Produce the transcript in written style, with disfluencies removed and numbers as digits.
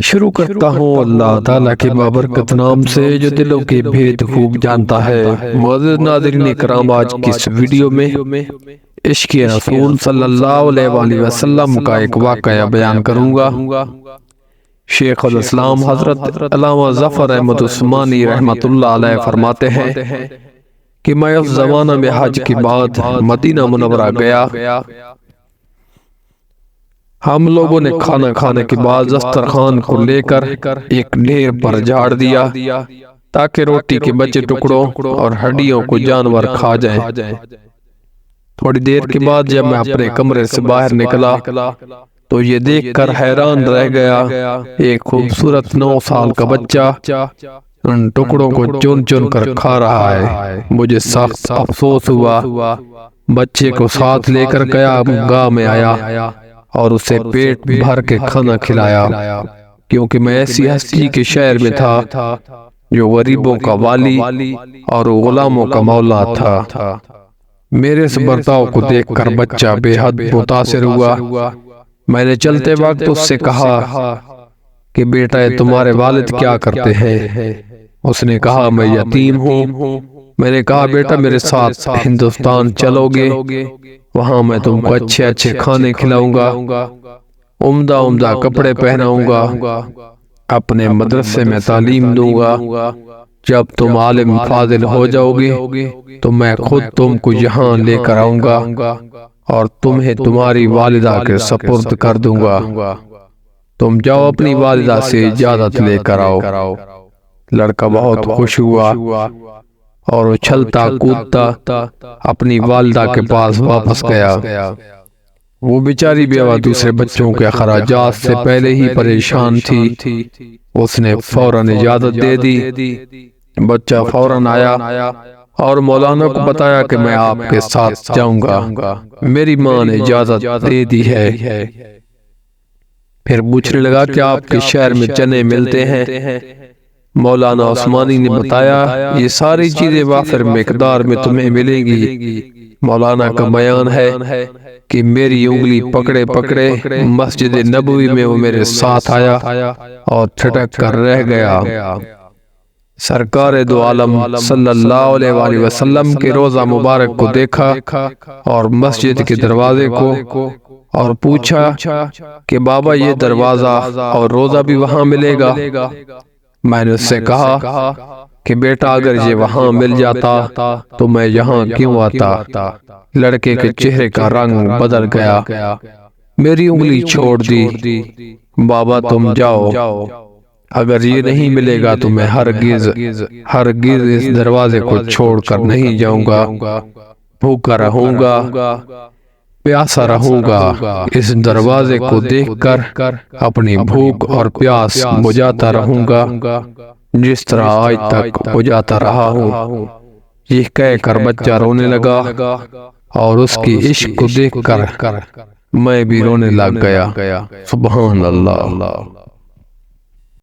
شروع کرتا ہوں اللہ تعالیٰ کے بابرکت نام سے جو دلوں کے بھید خوب جانتا ہے۔ معزز ناظرین اکرام، آج کی اس ویڈیو میں عشق رسول صلی اللہ علیہ وآلہ وسلم کا ایک واقعہ بیان کروں گا۔ شیخ الاسلام حضرت علامہ ظفر احمد عثمانی رحمت اللہ علیہ فرماتے ہیں کہ میں اس زمانہ میں حج کے بعد مدینہ منورہ گیا۔ ہم لوگوں نے کھانا کھانے کے بعد دسترخوان کو لے کر ایک ڈھیر پر جھاڑ دیا تاکہ روٹی کے بچے ٹکڑوں اور ہڈیوں کو جانور کھا جائیں۔ تھوڑی دیر کے بعد جب میں اپنے کمرے سے باہر نکلا تو یہ دیکھ کر حیران رہ گیا، ایک خوبصورت 9 سال کا بچہ ان ٹکڑوں کو چن چن کر کھا رہا ہے۔ مجھے سخت افسوس ہوا۔ بچے کو ساتھ لے کر قیامگاہ میں آیا اور اسے پیٹ بھر کے کھانا کھلایا، کیونکہ میں ایسی ہستی کے شہر میں تھا جو غریبوں کا والی اور غلاموں کا مولا تھا۔ میرے اس برتاؤ کو دیکھ کر بچہ بے حد متاثر ہوا۔ میں نے چلتے وقت اس سے کہا کہ بیٹا تمہارے والد کیا کرتے ہیں؟ اس نے کہا میں یتیم ہوں۔ میں نے کہا بیٹا میرے ساتھ ہندوستان چلو گے، وہاں میں تم کو اچھے اچھے کھانے کھلاؤں گا، عمدہ عمدہ کپڑے پہناؤں گا، اپنے مدرسے میں تعلیم دوں گا۔ جب تم عالم فاضل ہو جاؤ گے تو میں خود تم کو یہاں لے کر آؤں گا اور تمہیں تمہاری والدہ کے سپرد کر دوں گا۔ تم جاؤ اپنی والدہ سے اجازت لے کر آؤ۔ لڑکا بہت خوش ہوا اور اچھلتا کودتا اپنی والدہ کے پاس واپس گیا۔ وہ بیچاری بیوہ دوسرے بچوں کے اخراجات سے پہلے ہی پریشان تھی۔ اس نے فوراً اجازت دے دی۔ بچہ فوراً آیا اور مولانا کو بتایا کہ میں آپ کے ساتھ جاؤں گا، میری ماں نے اجازت دے دی ہے۔ پھر پوچھنے لگا کہ آپ کے شہر میں چنے ملتے ہیں؟ مولانا عثمانی نے بتایا یہ ساری چیزیں وافر مقدار میں تمہیں ملیں گی۔ مولانا کا بیان ہے کہ میری انگلی پکڑے پکڑے مسجد نبوی میں وہ میرے ساتھ آیا اور ٹھٹک کر رہ گیا۔ سرکار دو عالم صلی اللہ علیہ وآلہ وسلم کے روضہ مبارک کو دیکھا اور مسجد کے دروازے کو، اور پوچھا کہ بابا یہ دروازہ اور روضہ بھی وہاں ملے گا؟ میں نے اس سے کہا کہ بیٹا اگر یہ وہاں مل جاتا تو میں یہاں کیوں آتا؟ لڑکے کے چہرے کا رنگ بدل گیا، میری انگلی چھوڑ دی۔ بابا تم جاؤ، اگر یہ نہیں ملے گا تو میں ہرگز اس دروازے کو چھوڑ کر نہیں جاؤں گا، بھوکا رہوں گا، پیاسا رہوں گا۔ اس دروازے کو دیکھ کر اپنی بھوک اور پیاس بجھاتا رہوں گا جس طرح آج تک بجھاتا رہا ہوں۔ یہ کہہ کر بچہ رونے لگا اور اس کی عشق کو دیکھ کر میں بھی رونے لگ گیا۔ سبحان اللہ۔